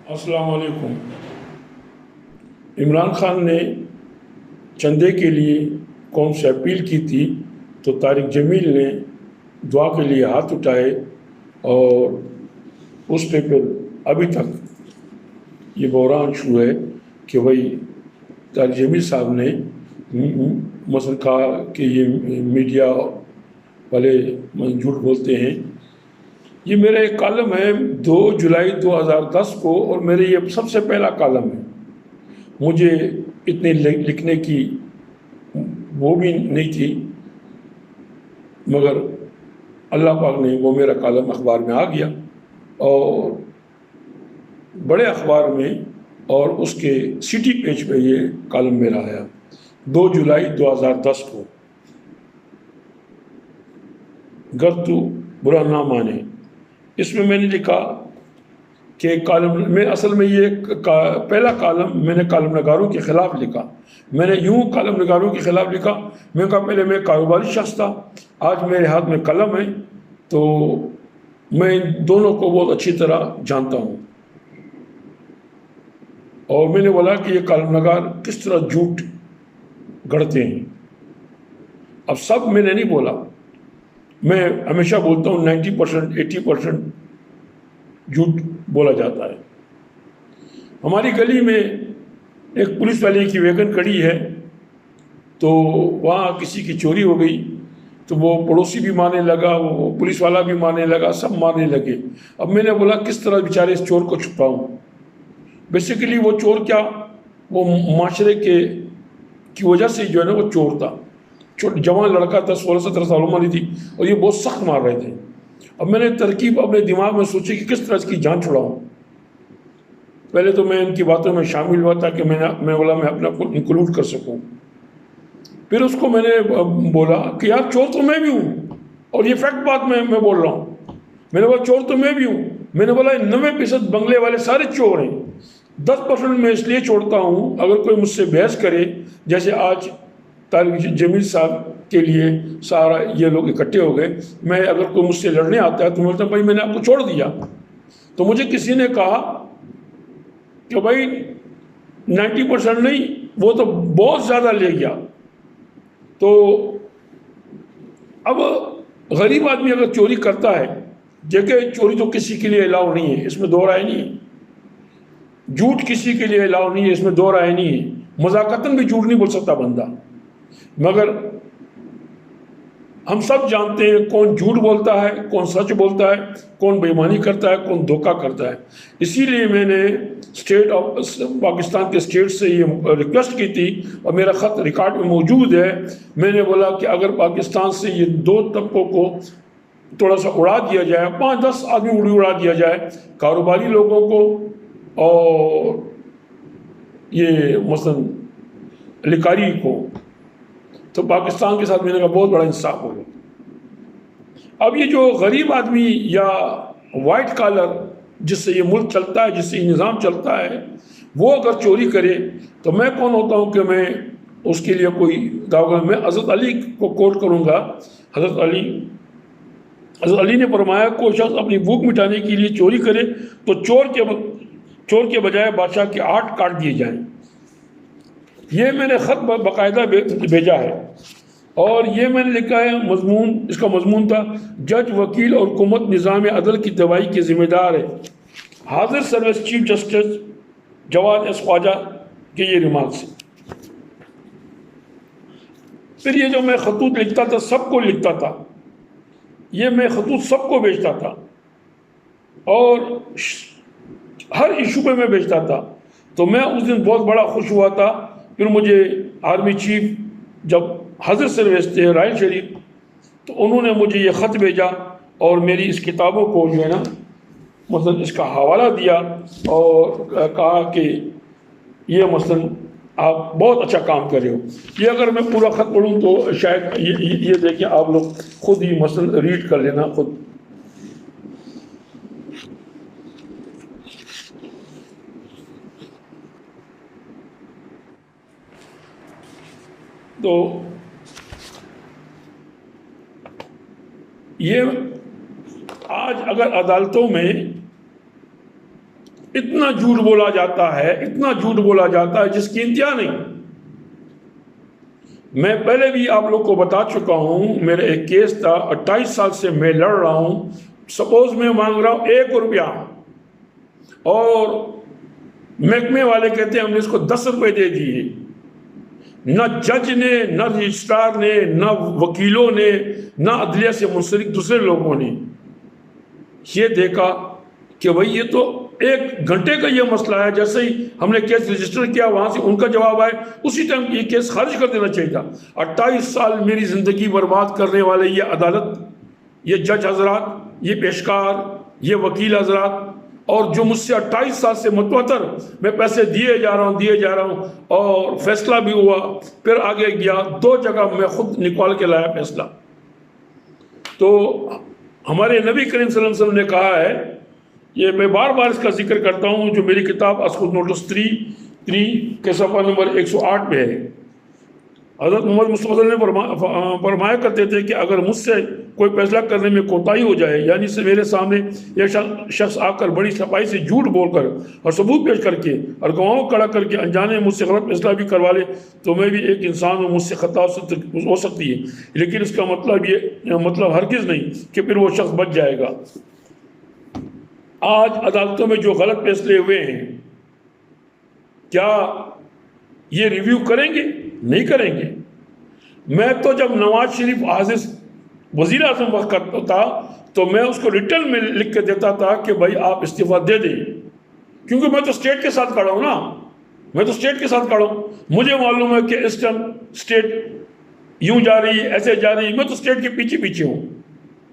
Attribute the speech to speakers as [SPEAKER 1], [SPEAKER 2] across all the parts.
[SPEAKER 1] अस्सलाम वालेकुम। इमरान खान ने चंदे के लिए कौम से अपील की थी, तो तारिक जमील ने दुआ के लिए हाथ उठाए और उस पे फिर अभी तक ये बहरान शुरू है कि भाई तारिक जमील साहब ने मसलन कहा कि ये मीडिया वाले झूठ बोलते हैं। ये मेरा एक कॉलम है 2 जुलाई 2010 को, और मेरे ये सबसे पहला कॉलम है। मुझे इतने लिखने की वो भी नहीं थी, मगर अल्लाह पाक ने वो मेरा कॉलम अखबार में आ गया, और बड़े अखबार में, और उसके सिटी पेज पे ये कॉलम मेरा आया 2 जुलाई 2010 को। गर तू बुरा ना माने, इसमें मैंने लिखा कि कॉलम में असल में ये पहला कॉलम मैंने कॉलम नगारों के ख़िलाफ़ लिखा। मैंने यूं कॉलम नगारों के ख़िलाफ़ लिखा। मैंने कहा पहले मैं कारोबारी शख्स था, आज मेरे हाथ में कलम है, तो मैं दोनों को बहुत अच्छी तरह जानता हूँ। और मैंने बोला कि ये कॉलम नगार किस तरह झूठ गढ़ते हैं। अब सब मैंने नहीं बोला, मैं हमेशा बोलता हूँ 90% 80% झूठ बोला जाता है। हमारी गली में एक पुलिस वाले की वैगन खड़ी है, तो वहाँ किसी की चोरी हो गई, तो वो पड़ोसी भी मारने लगा, वो पुलिस वाला भी मारने लगा, सब मारने लगे। अब मैंने बोला किस तरह बेचारे इस चोर को छुपाऊं। बेसिकली वो चोर क्या, वो माशरे के की वजह से जो है ना वो चोर था। जवान लड़का था, 16-17 साल उम्र थी, और ये बहुत सख्त मार रहे थे। अब मैंने तरकीब अपने दिमाग में सोची कि किस तरह इसकी जान छुड़ाऊं। पहले तो मैं इनकी बातों में शामिल हुआ था कि मैं बोला मैं अपने आप को इंक्लूड कर सकूं। फिर उसको मैंने बोला कि यार चोर तो मैं भी हूँ, और ये फैक्ट बात मैं बोल रहा हूँ। मैंने बोला चोर तो मैं भी हूँ। मैंने बोला 90% बंगले वाले सारे चोर हैं, 10% मैं इसलिए छोड़ता हूँ अगर कोई मुझसे बहस करे, जैसे आज तारिक जमील साहब के लिए सारा ये लोग इकट्ठे हो गए। मैं अगर कोई मुझसे लड़ने आता है तो मैं बोलता भाई मैंने आपको छोड़ दिया। तो मुझे किसी ने कहा कि भाई 90% नहीं, वो तो बहुत ज़्यादा ले गया। तो अब गरीब आदमी अगर चोरी करता है, देखिए चोरी तो किसी के लिए अलाउ नहीं है, इसमें दो राय नहीं है। झूठ किसी के लिए अलाउ नहीं है, इसमें दो राय नहीं है। मजाकतन भी झूठ नहीं बोल सकता बंदा, मगर हम सब जानते हैं कौन झूठ बोलता है, कौन सच बोलता है, कौन बेईमानी करता है, कौन धोखा करता है। इसीलिए मैंने स्टेट ऑफ पाकिस्तान के स्टेट से ये रिक्वेस्ट की थी, और मेरा ख़त रिकॉर्ड में मौजूद है। मैंने बोला कि अगर पाकिस्तान से ये दो तबकों को थोड़ा सा उड़ा दिया जाए, 5-10 आदमी उड़ा दिया जाए, कारोबारी लोगों को और ये मसलन लिकारी को, तो पाकिस्तान के साथ मैंने कहा बहुत बड़ा इंसाफ होगा। अब ये जो गरीब आदमी या वाइट कॉलर जिससे ये मुल्क चलता है, जिससे ये निज़ाम चलता है, वो अगर चोरी करे तो मैं कौन होता हूँ कि मैं उसके लिए कोई दावा। मैं हज़रत अली को कोट करूँगा। हज़रत अली ने फरमाया कोई शख्स अपनी भूख मिटाने के लिए चोरी करे तो चोर के बजाय बादशाह के 8 काट दिए जाएं। ये मैंने ख़त बाकायदा भेजा है, और ये मैंने लिखा है मजमून, इसका मजमून था जज वकील और हुकूमत निज़ाम अदल की तबाही के ज़िम्मेदार है हाजिर service chief justice Jawad S Khawaja के ये रिमार्क्स। फिर ये जो मैं खतूत लिखता था सबको लिखता था, ये मैं खतूत सबको भेजता था, और हर इशू पे मैं भेजता था। तो मैं उस दिन बहुत बड़ा खुश हुआ था। फिर मुझे आर्मी चीफ जब हाजिर सर्विस थे रायल शरीफ, तो उन्होंने मुझे ये ख़त भेजा और मेरी इस किताबों को जो है ना मसलन इसका हवाला दिया, और कहा कि ये मसलन आप बहुत अच्छा काम कर रहे हो। ये अगर मैं पूरा ख़त पढ़ूँ तो शायद ये देखिए आप लोग खुद ही मसलन रीड कर लेना खुद। तो ये आज अगर अदालतों में इतना झूठ बोला जाता है, इतना झूठ बोला जाता है जिसकी इंतहा नहीं। मैं पहले भी आप लोग को बता चुका हूं, मेरा एक केस था, 28 साल से मैं लड़ रहा हूं। सपोज मैं मांग रहा हूं 1 रुपया और महकमे वाले कहते हैं हमने इसको 10 रुपए दे दिए। न जज ने, न रजिस्ट्रार ने, न वकीलों ने, न अदलिया से मुंसलिक दूसरे लोगों ने ये देखा कि भाई ये तो 1 घंटे का ये मसला है। जैसे ही हमने केस रजिस्टर किया वहां से उनका जवाब आए, उसी टाइम ये केस खारिज कर देना चाहिए था। 28 साल मेरी जिंदगी बर्बाद करने वाले ये अदालत, ये जज हजरात, ये पेशकार, ये वकील हजरात, और जो मुझसे 28 साल से मुतवतर मैं पैसे दिए जा रहा हूँ और फैसला भी हुआ, फिर आगे गया, 2 जगह मैं खुद निकाल के लाया फैसला। तो हमारे नबी करीम सल्लल्लाहु अलैहि वसल्लम ने कहा है, ये मैं बार बार इसका जिक्र करता हूँ, जो मेरी किताब अस्कुद नोटिस 3 के सफ़ा नंबर 108 में है। हज़रत मोहम्मद मुस्तफ़ा ने फरमाया करते थे कि अगर मुझसे कोई फैसला करने में कोताही हो जाए, यानी से मेरे सामने यह शख्स आकर बड़ी सफाई से झूठ बोलकर और सबूत पेश करके और गवाहों खड़ा करके अनजाने मुझसे गलत फैसला भी करवा ले, तो मैं भी एक इंसान हूँ, मुझसे खता हो सकती है, लेकिन इसका मतलब हरगिज़ नहीं कि फिर वो शख्स बच जाएगा। आज अदालतों में जो गलत फैसले हुए हैं, क्या ये रिव्यू करेंगे? नहीं करेंगे। मैं तो जब नवाज शरीफ आज़िज़ वज़ीर आज़म वक्त करता था तो मैं उसको रिटर्न में लिख के देता था कि भाई आप इस्तीफ़ा दे दें, क्योंकि मैं तो स्टेट के साथ खड़ा हूँ ना, मैं तो स्टेट के साथ खड़ा हूँ। मुझे मालूम है कि इस टाइम स्टेट यूँ जा रही है, ऐसे जा रही है, मैं तो स्टेट के पीछे पीछे हूँ,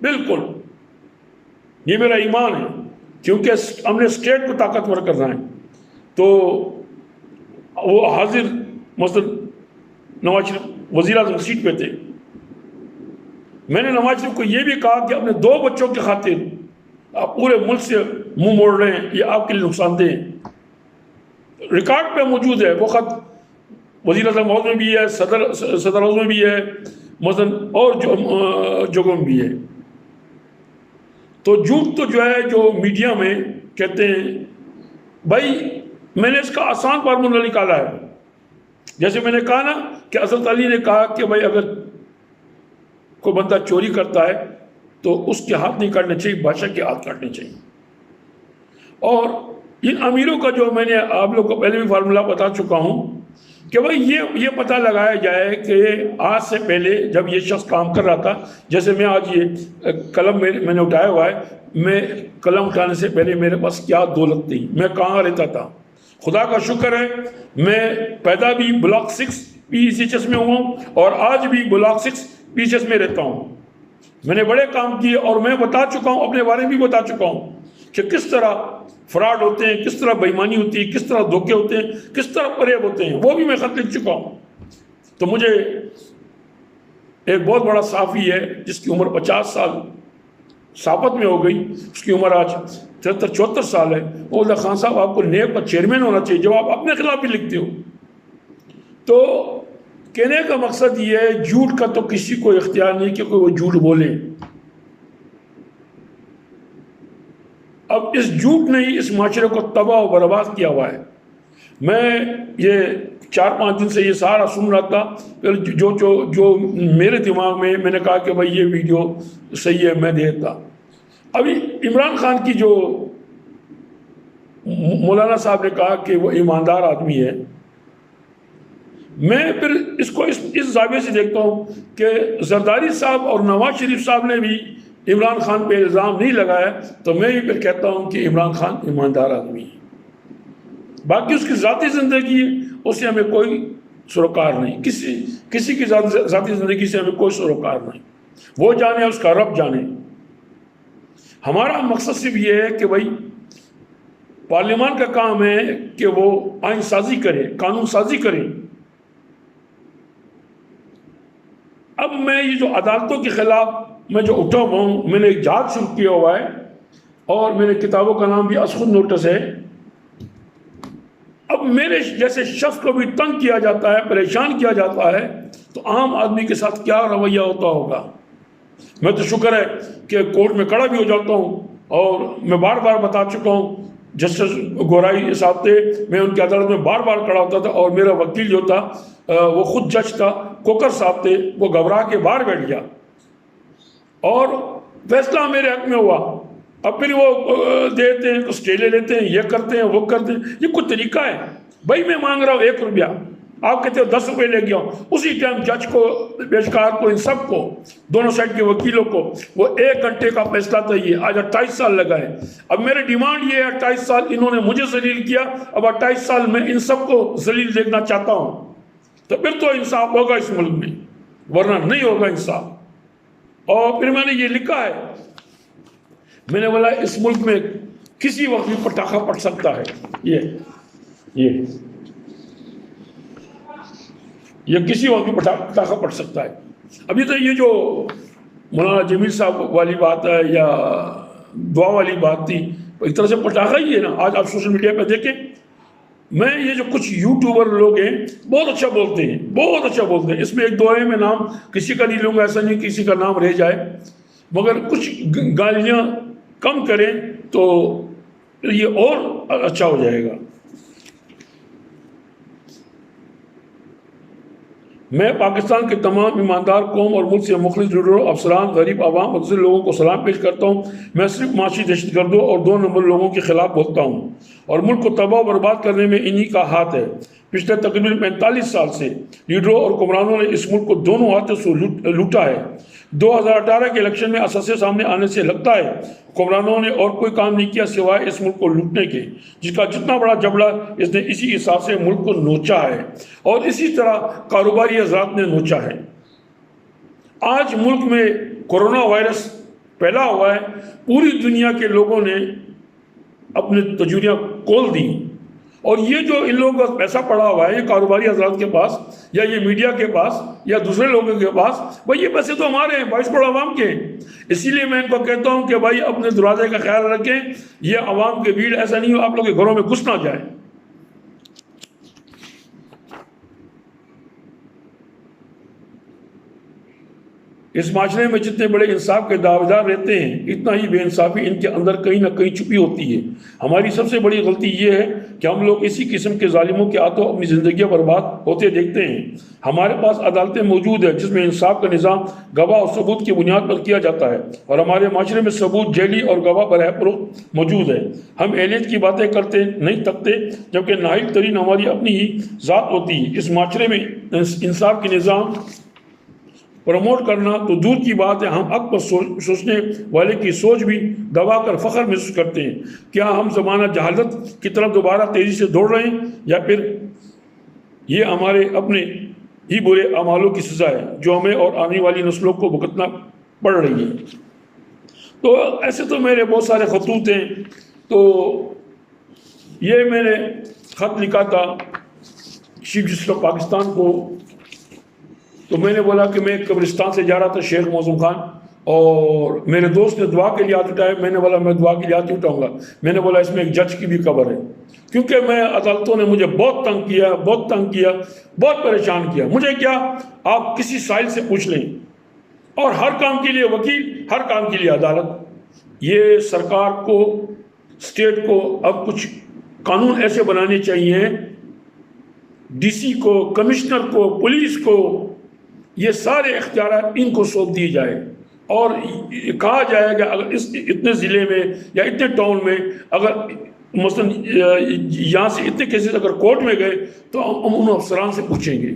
[SPEAKER 1] बिल्कुल, ये मेरा ईमान है, क्योंकि हमने स्टेट को ताकतवर करना है। तो वो हाजिर मसलन नवाज शरीफ वज़ीर आज़म सीट पे थे, मैंने नवाज शरीफ को ये भी कहा कि अपने 2 बच्चों की खातिर आप पूरे मुल्क से मुंह मोड़ रहे हैं, ये आपके लिए नुकसानदेह है। रिकॉर्ड पे मौजूद है, वो ख़त वज़ीर आज़म हाउस में भी है, सदर हाउस में भी है, मसलन और जगहों में भी है। तो झूठ तो जो है, जो मीडिया में कहते हैं, भाई मैंने इसका आसान फार्मूला निकाला है। जैसे मैंने कहा ना कि हज़रत अली ने कहा कि भाई अगर कोई बंदा चोरी करता है तो उसके हाथ नहीं काटने चाहिए, बादशाह के हाथ काटने चाहिए। और इन अमीरों का जो मैंने आप लोग को पहले भी फार्मूला बता चुका हूँ कि भाई ये पता लगाया जाए कि आज से पहले जब ये शख्स काम कर रहा था, जैसे मैं आज ये कलम मैंने उठाया हुआ है, मैं कलम उठाने से पहले मेरे पास क्या दौलत थी, मैं कहाँ रहता था। खुदा का शुक्र है मैं पैदा भी ब्लॉक 6 PCHS में हुआ हूँ और आज भी ब्लॉक 6 PCHS में रहता हूँ। मैंने बड़े काम किए और मैं बता चुका हूँ, अपने बारे में भी बता चुका हूँ कि किस तरह फ्रॉड होते हैं, किस तरह बेईमानी होती है, किस तरह धोखे होते हैं, किस तरह फरेब होते हैं, वो भी मैं खत लिख चुका हूँ। तो मुझे एक बहुत बड़ा साफ़ी है जिसकी उम्र 50 साल सापत में हो गई, उसकी उम्र आज 73-74 साल है, वो बोला खान साहब आपको नेब का चेयरमैन होना चाहिए जब आप अपने खिलाफ भी लिखते हो। तो कहने का मकसद ये है, झूठ का तो किसी को इख्तियार नहीं कि कोई वो झूठ बोले। अब इस झूठ ने ही इस माशरे को तबाह और बर्बाद किया हुआ है। मैं ये 4-5 दिन से ये सारा सुन रहा था, फिर जो मेरे दिमाग में, मैंने कहा कि भाई ये वीडियो सही है, मैं देता। अभी इमरान खान की जो मौलाना साहब ने कहा कि वो ईमानदार आदमी है, मैं फिर इसको इस जाविये से देखता हूँ कि जरदारी साहब और नवाज शरीफ साहब ने भी इमरान खान पे इल्ज़ाम नहीं लगाया, तो मैं भी फिर कहता हूँ कि इमरान खान ईमानदार आदमी है। बाकी उसकी ज़ाती ज़िंदगी, उससे हमें कोई सरोकार नहीं, किसी की ज़ाती ज़िंदगी से हमें कोई सरोकार नहीं, वो जाने उसका रब जाने। हमारा मकसद सिर्फ ये है कि भाई पार्लियामान का काम है कि वो आइन साजी करे, कानून साजी करे। अब मैं ये जो अदालतों के खिलाफ मैं जो उठा हुआ हूँ, मैंने एक जहाज शुरू किया हुआ है और मेरे किताबों का नाम भी अस्कुद नोटिस है। अब मेरे जैसे शख्स को भी तंग किया जाता है, परेशान किया जाता है, तो आम आदमी के साथ क्या रवैया होता होगा। मैं तो शुक्र है कि कोर्ट में खड़ा भी हो जाता हूँ और मैं बार बार बता चुका हूँ, जस्टिस गोराई साहब थे, मैं उनकी अदालत में बार बार खड़ा होता था और मेरा वकील जो था वो खुद जज था, कोकर साहब थे, वो घबरा के बाहर बैठ गया और फैसला मेरे हक में हुआ। अब फिर वो देते हैं, स्टे ले लेते हैं, ये करते हैं, वो करते हैं। ये कुछ तरीका है भाई? मैं मांग रहा हूँ 1 रुपया, आप कहते हो 10 रुपये ले गया। उसी टाइम जज को, पेशकार को, इन सब को, दोनों साइड के वकीलों को वो 1 घंटे का फैसला चाहिए। आज 28 साल लगा है। अब मेरे डिमांड ये है, 28 साल इन्होंने मुझे जलील किया, अब 28 साल में इन सबको जलील देखना चाहता हूँ, तो फिर तो इंसाफ होगा इस मुल्क में, वरना नहीं होगा इंसाफ। और फिर मैंने ये लिखा है, मैंने बोला इस मुल्क में किसी वक्त भी पटाखा पड़ सकता है। ये किसी वक्त भी पटाखा पड़ सकता है। अभी तो ये जो मौलाना जमील साहब वाली बात है या दुआ वाली बात थी, एक तरह से पटाखा ही है ना। आज आप सोशल मीडिया पर देखें, मैं ये जो कुछ यूट्यूबर लोग हैं बहुत अच्छा बोलते हैं, बहुत अच्छा बोलते हैं। इसमें 1-2 है, मैं नाम किसी का नहीं लूँगा, ऐसा नहीं किसी का नाम रह जाए, मगर कुछ गालियाँ कम करें तो ये और अच्छा हो जाएगा। मैं पाकिस्तान के तमाम ईमानदार कौम और मुल्क से मुख्तलिफ लीडरों, अफसरान, गरीब आवाम और दूसरे लोगों को सलाम पेश करता हूँ। मैं सिर्फ माशी दहशतगर्दों और 2 नंबर लोगों के खिलाफ बोलता हूँ और मुल्क को तबाह बर्बाद करने में इन्हीं का हाथ है। पिछले तकरीबन 45 साल से लीडरों और हुक्मरानों ने इस मुल्क को दोनों हाथों से लूटा है। 2018 के इलेक्शन में असर सामने आने से लगता है हुक्मरानों ने और कोई काम नहीं किया सिवाय इस मुल्क को लूटने के, जिसका जितना बड़ा जबड़ा इसने इसी हिसाब से मुल्क को नोचा है और इसी तरह कारोबारी हज़रात ने नोचा है। आज मुल्क में कोरोना वायरस फैला हुआ है, पूरी दुनिया के लोगों ने अपनी तजुर्बियाँ खोल दी और ये जो इन लोगों का पैसा पड़ा हुआ है, ये कारोबारी हज़रात के पास या ये मीडिया के पास या दूसरे लोगों के पास, भाई ये पैसे तो हमारे हैं, 22 करोड़ आवाम के। इसीलिए मैं इनको कहता हूँ कि भाई अपने दरवाजे का ख्याल रखें, ये आवाम के भीड़ ऐसा नहीं हो आप लोग के घरों में घुस ना जाए। इस माशरे में जितने बड़े इंसाफ के दावेदार रहते हैं, इतना ही बेइंसाफी इनके अंदर कहीं ना कहीं छुपी होती है। हमारी सबसे बड़ी गलती ये है कि हम लोग इसी किस्म के जालिमों के हाथों अपनी ज़िंदगियां बर्बाद होते देखते हैं। हमारे पास अदालतें मौजूद है जिसमें इंसाफ का निज़ाम गवाह और सबूत की बुनियाद पर किया जाता है और हमारे माशरे में सबूत, जेली और गवाह बराह मौजूद है। हम एहलियत की बातें करते नहीं थकते, जबकि नाहिल तरीन हमारी अपनी ही ज़ात होती है। इस माशरे में इंसाफ के निज़ाम प्रमोट करना तो दूर की बात है, हम हक पर सोचने वाले की सोच भी दबा कर फ़ख्र महसूस करते हैं। क्या हम ज़माना जहालत की तरफ दोबारा तेज़ी से दौड़ रहे हैं या फिर ये हमारे अपने ही बुरे अमालों की सज़ा है जो हमें और आने वाली नस्लों को भुगतना पड़ रही है? तो ऐसे तो मेरे बहुत सारे खतूत हैं। तो ये मैंने ख़त लिखा था चीफ जस्टिस ऑफ पाकिस्तान को, तो मैंने बोला कि मैं कब्रिस्तान से जा रहा था शेख मौज़ूम खान, और मेरे दोस्त ने दुआ के लिए हाथ उठाया। मैंने बोला मैं दुआ के लिए हाथ उठाऊंगा। मैंने बोला इसमें एक जज की भी कब्र है, क्योंकि मैं अदालतों ने मुझे बहुत तंग किया, बहुत परेशान किया। मुझे क्या, आप किसी साइल से पूछ लें, और हर काम के लिए वकील, हर काम के लिए अदालत। ये सरकार को, स्टेट को अब कुछ कानून ऐसे बनाने चाहिए, DC को, कमिश्नर को, पुलिस को, ये सारे इख्तियार इनको सौंप दिए जाए और कहा जाएगा अगर इस इतने ज़िले में या इतने टाउन में अगर मसलन यहाँ से इतने केसेस अगर कोर्ट में गए तो हम उन अफसरान से पूछेंगे।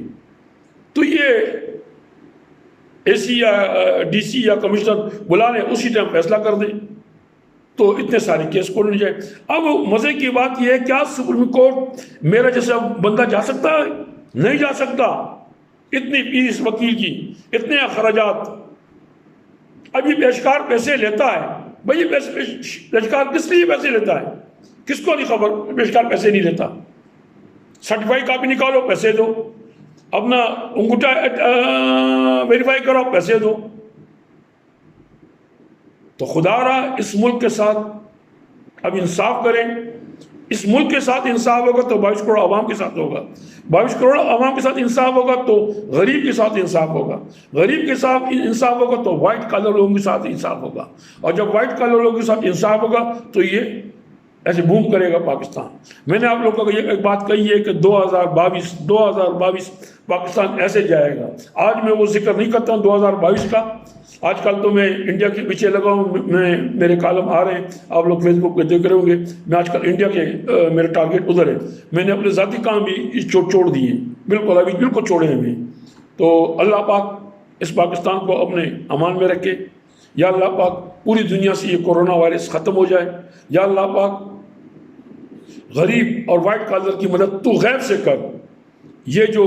[SPEAKER 1] तो ये AC या DC या कमिश्नर बुला लें, उसी टाइम फैसला कर दें, तो इतने सारे केस कोर्ट में जाए। अब मज़े की बात यह है, क्या सुप्रीम कोर्ट मेरा जैसा बंदा जा सकता है? नहीं जा सकता। इतनी फीस वकील की, इतने अखराजात। अब ये पेशकार पैसे लेता है, भाई ये पेशकार किस लिए पैसे लेता है? किसको नहीं खबर पेशकार पैसे नहीं लेता? सर्टिफाइड कापी निकालो, पैसे दो, अपना अंगूठा वेरीफाई करो, पैसे दो। तो खुदारा इस मुल्क के साथ अब इंसाफ करें। इस मुल्क के साथ इंसाफ होगा तो 22 करोड़ आवाम के साथ होगा, 22 करोड़ आवाम के साथ इंसाफ होगा तो गरीब के साथ इंसाफ होगा, गरीब के साथ इंसाफ होगा तो वाइट कॉलर लोगों के साथ इंसाफ होगा, और जब वाइट कॉलर लोगों के साथ इंसाफ होगा तो ये ऐसे बूम करेगा पाकिस्तान। मैंने आप लोगों को ये एक बात कही है कि 2022 पाकिस्तान ऐसे जाएगा। आज मैं वो जिक्र नहीं करता हूँ 2022 का। आजकल तो मैं इंडिया के पीछे लगा हूँ, मैं मेरे कॉलम आ रहे हैं, आप लोग फेसबुक पे देख रहे होंगे। मैं आजकल इंडिया के मेरे टारगेट उधर है। मैंने अपने ज़ाती काम भी छोड़ दिए, बिल्कुल अभी बिल्कुल छोड़े हैं मैं। तो अल्लाह पाक इस पाकिस्तान को अपने अमान में रखे। या अल्लाह पाक पूरी दुनिया से ये कोरोना वायरस ख़त्म हो जाए। या अल्लाह पाक गरीब और वाइट कॉलर की मदद तू गैब से कर। ये जो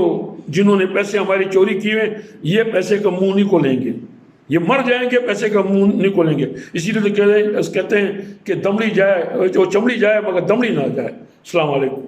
[SPEAKER 1] जिन्होंने पैसे हमारी चोरी किए हैं, ये पैसे का मुंह नहीं खोलेंगे, ये मर जाएंगे, पैसे का मुंह नहीं खोलेंगे। इसीलिए तो कहते हैं कि दमड़ी जाए, जो चमड़ी जाए मगर दमड़ी ना जाए। अस्सलाम वालेकुम।